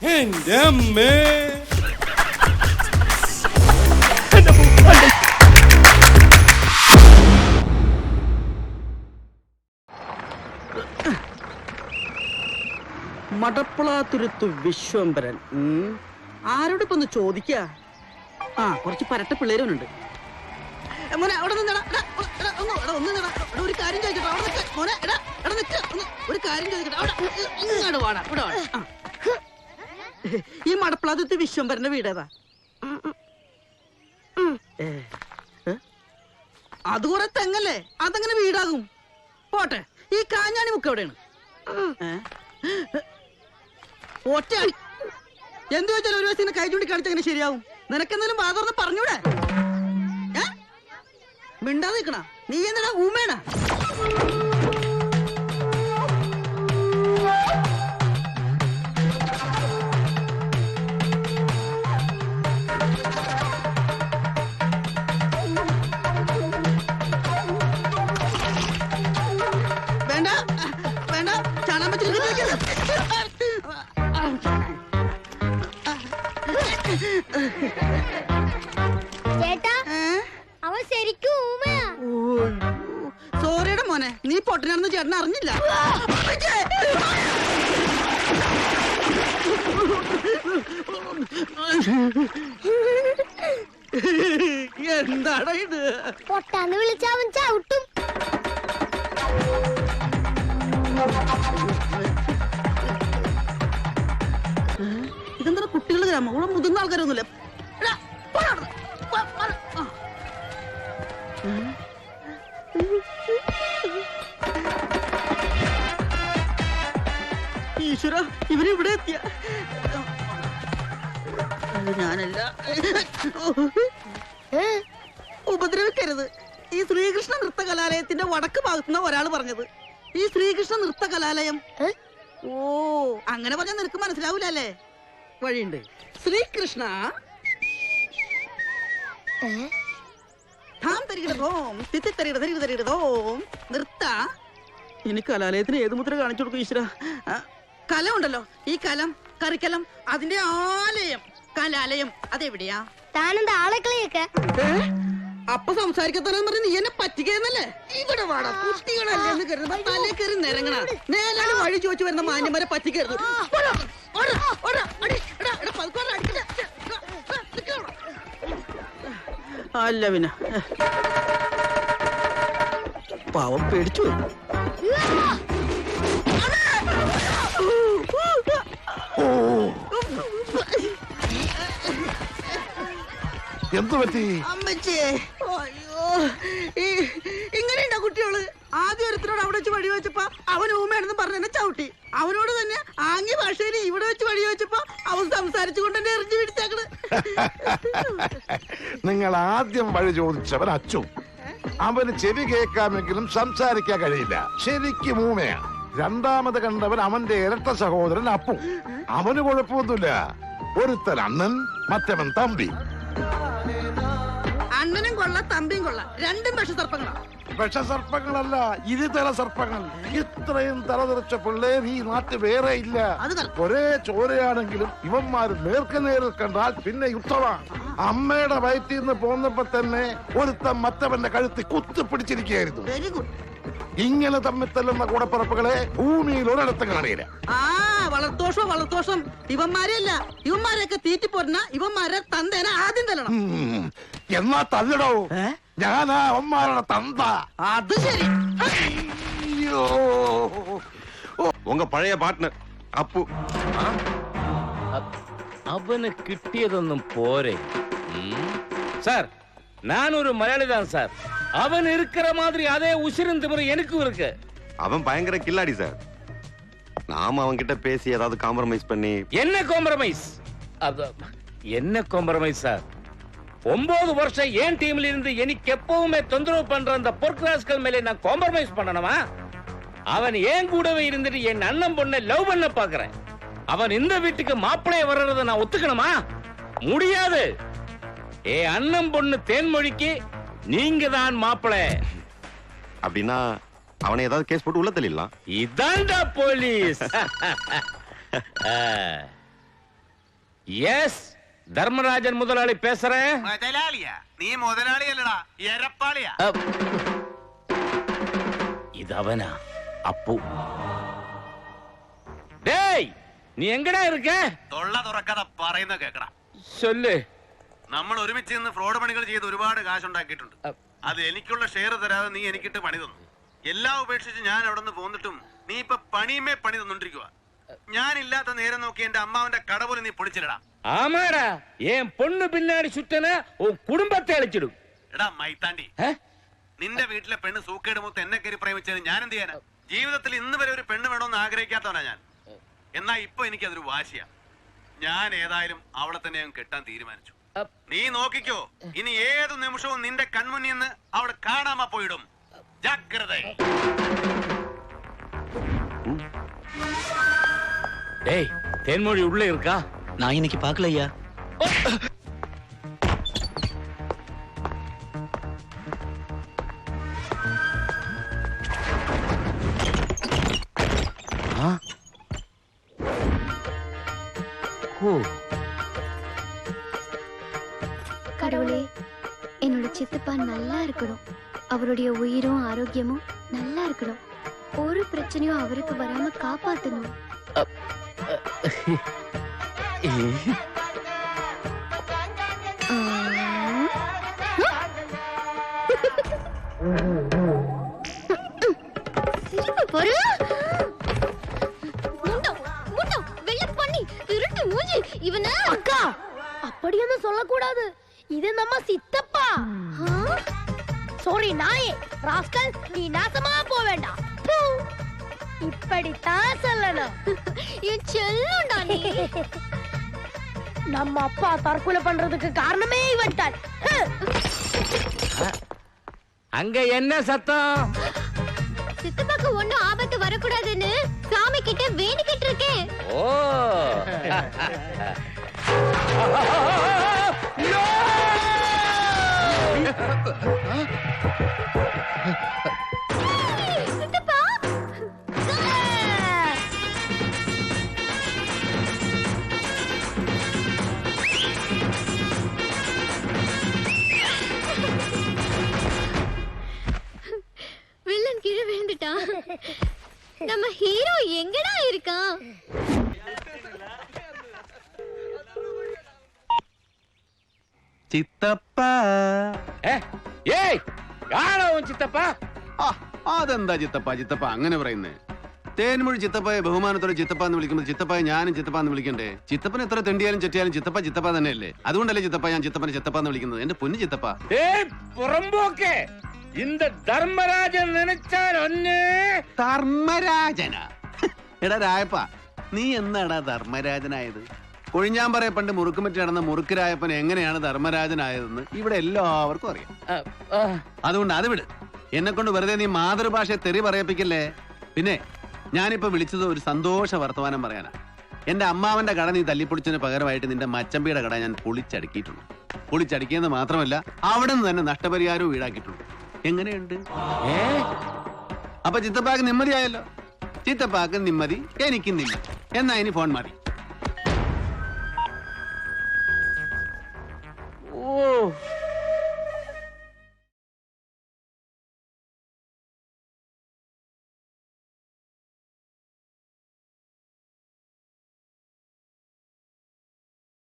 എന്റെ അമ്മേ. മടപ്പളാത്തുരുത്ത് വിശ്വംഭരൻ ആരോട് ഇപ്പൊ ഒന്ന് ചോദിക്ക? ആ കുറച്ച് പരട്ട പിള്ളേരുണ്ട്. മോനെ അവിടെ നിന്നടാ, ഒരു കാര്യം ചോദിക്കട്ടെ. അവിടെ നിൽക്ക് മോനെ, ഒരു കാര്യം ചോദിക്കട്ടെ. അവിടെ ഇങ്ങോട്ട് വാടാ, ഇവിടെ വാടാ. ഈ മടപ്പളാത്തുരുത്ത് വിശ്വംഭരന്റെ വീടേതാ? അത് കുറെ തെങ്ങല്ലേ, അതെങ്ങനെ വീടാകും? പോട്ടെ, ഈ കാഞ്ഞാണി മുക്ക് എവിടെയാണ്? ഒറ്റ എന്ത് ചോദിച്ചാലും ഒരു ദിവസം കൈ ചൂണ്ടി കാണിച്ചങ്ങനെ ശരിയാവും. നിനക്കെന്തായാലും വാതർന്ന് പറഞ്ഞൂടെ? മിണ്ടാതെ നിക്കണ നീ എന്നടാ ഊമേണ? വേണ്ട വേണ്ട, ചാണാൻ പറ്റില്ല. സോറിയുടെ മോനെ, നീ പൊട്ടനാണെന്ന് ചേട്ടൻ അറിഞ്ഞില്ല. എന്താടാ ഇത്? പൊട്ടാന്ന് വിളിച്ചവൻ ചവിട്ടും. ഇതെന്താ കുട്ടികളുടെ ഗ്രാമം? ഇവിടെ മുതിർന്ന ആൾക്കാരൊന്നുമില്ല. ഈശ്വര, ഇവരിവിടെ എത്തിയ ഞാനല്ല. ഉപദ്രവിക്കരുത്. ഈ ശ്രീകൃഷ്ണ നൃത്ത കലാലയത്തിന്റെ വടക്ക് ഭാഗത്തുനിന്ന് ഒരാൾ പറഞ്ഞത്. ഈ ശ്രീകൃഷ്ണ നൃത്ത കലാലയം. ഓ, അങ്ങനെ പറഞ്ഞാൽ നിനക്ക് മനസ്സിലാവൂലല്ലേ? വഴിയുണ്ട്. ശ്രീകൃഷ്ണ നൃത്ത. ഇനി കലാലയത്തിന് ഏത് മുദ്ര കാണിച്ചു കൊടുക്കും ഈശ്വര? കലം ഉണ്ടല്ലോ, ഈ കലം, കറിക്കലം, അതിന്റെ ആലയം കലാലയം അതെവിടെയാ? താനെന്താ ആളെക്കളിയൊക്കെ? അപ്പൊ സംസാരിക്കത്തല്ലെന്ന് പറഞ്ഞ് നീ എന്നെ പറ്റിക്കുന്നല്ലേ? ഇവിടെ വാടാ, കുട്ടികളല്ലേ എന്ന് കരുതുമ്പോ തലേ കയറി നിരങ്ങണ. നേരാണ് വഴി ചോദിച്ചു വരുന്ന മാന്യന്മാരെ പറ്റിക്കരുത്. അല്ല പിന്നെ പാവം പേടിച്ചു. എന്തു പറ്റി അമ്മച്ചേ? അയ്യോ, ഇങ്ങനെയുണ്ടോ കുട്ടികള്? ആദ്യം ഒരുത്തരോട് അവിടെ വെച്ച് വഴി വെച്ചപ്പോ അവൻ ഊമയാണെന്ന് പറഞ്ഞ എന്നെ ചവിട്ടി. അവനോട് തന്നെ ആംഗ്യ ഭാഷയിൽ ഇവിടെ വെച്ച് വഴി വെച്ചപ്പോ അവൻ സംസാരിച്ചുകൊണ്ട് എന്നെ എറിഞ്ഞു പിടിച്ചേക്കണ്. നിങ്ങൾ ആദ്യം വഴി ചോദിച്ചവൻ അച്ചു. അവന് ചെവി കേൾക്കാമെങ്കിലും സംസാരിക്കാൻ കഴിയില്ല. ശരിക്കും ഊമയാ. രണ്ടാമത് കണ്ടവൻ അവന്റെ ഇരട്ട സഹോദരൻ അപ്പു. അവന് കുഴപ്പമൊന്നുമില്ല. ഒരുത്തൻ അണ്ണൻ, മറ്റവൻ തമ്പി. അണ്ണനും കൊള്ള, തമ്പിയും കൊള്ള, രണ്ടും വിഷസർപ്പങ്ങളാ. വിഷസർപ്പങ്ങളല്ല, ഇരുതല സർപ്പങ്ങൾ. ഇത്രയും തലതെറിച്ച പിള്ളേർ ഈ നാട്ടിൽ വേറെ ഇല്ല. ഒരേ ചോരയാണെങ്കിലും ഇവന്മാര് നേർക്കുനേരിൽ കണ്ടാൽ പിന്നെ യുദ്ധമാണ്. അമ്മയുടെ വയറ്റിൽ നിന്ന് പോന്നപ്പോ തന്നെ ഒരുത്തൻ മറ്റവന്റെ കഴുത്തി കുത്തിപ്പിടിച്ചിരിക്കുകയായിരുന്നു. Very good. ഇങ്ങനെ തമ്മിൽ തല്ലുന്ന കൂടപ്പിറപ്പുകളെ ഭൂമിയിൽ ഒരിടത്തും കാണില്ല. ആ വളർത്തോഷം വളർത്തോഷം. ഇവന്മാരെയല്ല, ഇവന്മാരെയൊക്കെ തീറ്റിപ്പോരുന്ന ഇവന്മാരെ തന്തേനെ ആദ്യം തല്ലണം. എന്നാ തല്ലടോ, ഞാനാ അവന്മാരുടെ തന്ത. അത് ശരി. അയ്യോ, ഉങ്ക പഴയ പാർട്ട്ണർ അപ്പു. അവന് കിട്ടിയതൊന്നും പോരെ சார். நான் ஒரு மலையாளி தான் சார். அவன் இருக்கிற மாதிரி அதே உசிரும் திமிரு எனக்கும் இருக்கு. அவன் பயங்கர கில்லாடி சார். நாம அவன் கிட்ட பேசி ஏதாவது காம்ப்ரமைஸ் பண்ணி. என்ன காம்ப்ரமைஸ்? என்ன காம்ப்ரமைஸ் சார்? 9 வருஷம் ஏன் டீம்ல இருந்து எனக்கு எப்பவுமே தொந்தரவு பண்ற அந்த பொர்க்ராஸ்கள் மேல நான் காம்ப்ரமைஸ் பண்ணணுமா? அவன் ஏன் கூடவே இருந்துட்டு என் அண்ணன் பொண்ணை லவ் பண்ண பாக்குறேன். அவன் இந்த வீட்டுக்கு மாப்பிளைய வர்றத நான் ஒத்துக்கணுமா? முடியாது. ஏ அண்ணன் பொண்ணு தேன்மொழிக்கு நீங்க தான் மாப்பிளை. அப்படின்னா அவனை ஏதாவது கேஸ் போட்டு உள்ள தள்ளிடலாம். இதான்டா போலீஸ். எஸ் தர்மராஜன் முதலாளி பேசுறேன். முதலாளியா? நீ முதலாளி அல்லடா, எரப்பாளியா? இது அவனா? அப்பு. டேய், நீ எங்கடா இருக்க? തൊള്ള തുറക്കാതെ പറയുന്ന കേക്കടാ. சொல்லு. നമ്മൾ ഒരുമിച്ച് നിന്ന് ഫ്രോഡ് പണികൾ ചെയ്ത് ഒരുപാട് കാശുണ്ടാക്കിയിട്ടുണ്ട്. അത് എനിക്കുള്ള ഷെയർ തരാതെ നീ എനിക്കിട്ട് പണി തന്നു. എല്ലാം ഉപേക്ഷിച്ച് ഞാൻ അവിടെ നിന്ന് പോന്നിട്ടും നീ ഇപ്പൊ പണിയുമേ പണി തന്നോണ്ടിരിക്കുക. ഞാനില്ലാത്ത നേരം നോക്കി എന്റെ അമ്മാവന്റെ കട പോലും നീ പൊളിച്ചില്ലടാ. ஆமாடா, என் பொண்ணு பின்னாடி சுத்தன உன் குடும்பத்தை அழிச்சிடும். എടാ മൈത്താണ്ടി, നിന്റെ വീട്ടിലെ പെണ്ണ് സൂക്കേട് മൂത്ത് എന്നെ കയറി പ്രേമിച്ചത് ഞാൻ എന്ത് ചെയ്യാനാ? ജീവിതത്തിൽ ഇന്ന് വരെ ഒരു പെണ്ണ് വേണമെന്ന് ആഗ്രഹിക്കാത്തവനാ ഞാൻ. എന്നാ ഇപ്പൊ എനിക്കതൊരു വാശിയാ. ഞാൻ ഏതായാലും അവളെ തന്നെ ഞാൻ കെട്ടാൻ തീരുമാനിച്ചു. നീ നോക്കിക്കോ, ഇനി ഏതു നിമിഷവും നിന്റെ കൺമുന്നിൽ നിന്ന് അവൾ കാണാമ പോയിടും. ജാഗ്രത. டேய், தேன்மொழி உள்ள இருக்கா? நான் இன்னைக்கு பார்க்கலையா. கடவுளே, என்னோட சித்தப்பா நல்லா இருக்கணும். அவருடைய உயிரும் ஆரோக்கியமும் நல்லா இருக்கணும். ஒரு பிரச்சனையும் அவருக்கு வராம காப்பாத்தணும். அக்கா, அப்படியொന്നും சொல்லக்கூடாது. இது நம்ம சித்தப்பா. சாரி நாயே, ராஸ்கல், நீ நாசமா போக வேண்டாம். இப்படித்தான் சொல்லணும். என் செல்லுண்டா நீ. நம்ம அப்பா தற்கொலை பண்றதுக்கு காரணமே இவன் தான். அங்க என்ன சத்தம்? சித்தப்பாக்கு ஒண்ணும் ஆபத்து வரக்கூடாதுன்னு சாமி கிட்ட வேண்டிக்கிட்டு இருக்கேன். ஓ. சித்தப்பா, வில்லன் கீழே விழுந்துட்டான். நம்ம ஹீரோ எங்கடா இருக்கான்? ചിത്തപ്പ. ஏய், யாரா உன் சித்தப்பா? അതെന്താ ചിത്തപ്പ ചിത്തപ്പ അങ്ങനെ പറയുന്നേ? തേൻമൊഴി ചിത്തപ്പയെ ബഹുമാനത്തോടെ ചിത്തപ്പ എന്ന് വിളിക്കുമ്പോൾ ചിത്തപ്പയെ ഞാനും ചിത്തപ്പ എന്ന് വിളിക്കണ്ടേ? ചിത്തപ്പൻ എത്ര തെണ്ടിയാലും ചെറ്റിയാലും ചിത്തപ്പ ചിത്തപ്പ തന്നെയല്ലേ? അതുകൊണ്ടല്ലേ ചിത്തപ്പ ഞാൻ ചിത്തപ്പനെ ചിത്തപ്പ എന്ന് വിളിക്കുന്നത്? എന്റെ പൊന്നു ചിത്തപ്പ. ஏய், புறம்போக்கே, இந்த தர்மராஜன் நினைச்சால் ஒண்ணு. ധർമ്മരാജന? എടാ രായപ്പ, നീ എന്നാടാ ധർമ്മരാജനായത്? കൊഴിഞ്ഞാമ്പറയെ പണ്ട് മുറുക്കുമറ്റി നടന്ന മുറുക്ക് രായപ്പൻ എങ്ങനെയാണ് ധർമ്മരാജനായതെന്ന് ഇവിടെ എല്ലാവർക്കും അറിയാം. അതുകൊണ്ട് അത് വിട്. എന്നെ കൊണ്ട് വെറുതെ നീ മാതൃഭാഷയെ തെറി പറയിപ്പിക്കല്ലേ. പിന്നെ ഞാനിപ്പോ വിളിച്ചത് ഒരു സന്തോഷ വർത്തമാനം പറയാനാ. എന്റെ അമ്മാവന്റെ കട നീ തല്ലിപ്പൊളിച്ചതിന് പകരമായിട്ട് നിന്റെ മച്ചമ്പിയുടെ കട ഞാൻ പൊളിച്ചടുക്കിയിട്ടുണ്ട്. പൊളിച്ചടുക്കിയെന്ന് മാത്രമല്ല, അവിടെ നിന്ന് തന്നെ നഷ്ടപരിഹാരവും ഈടാക്കിയിട്ടുണ്ട്. എങ്ങനെയുണ്ട്? അപ്പൊ ചിത്തപ്പാക്ക് നിമ്മതിയായല്ലോ. ചിത്തപ്പാക്ക് നിമ്മതി, എനിക്ക് നിമ്മതി. എന്നാ ഇനി ഫോൺ മതി.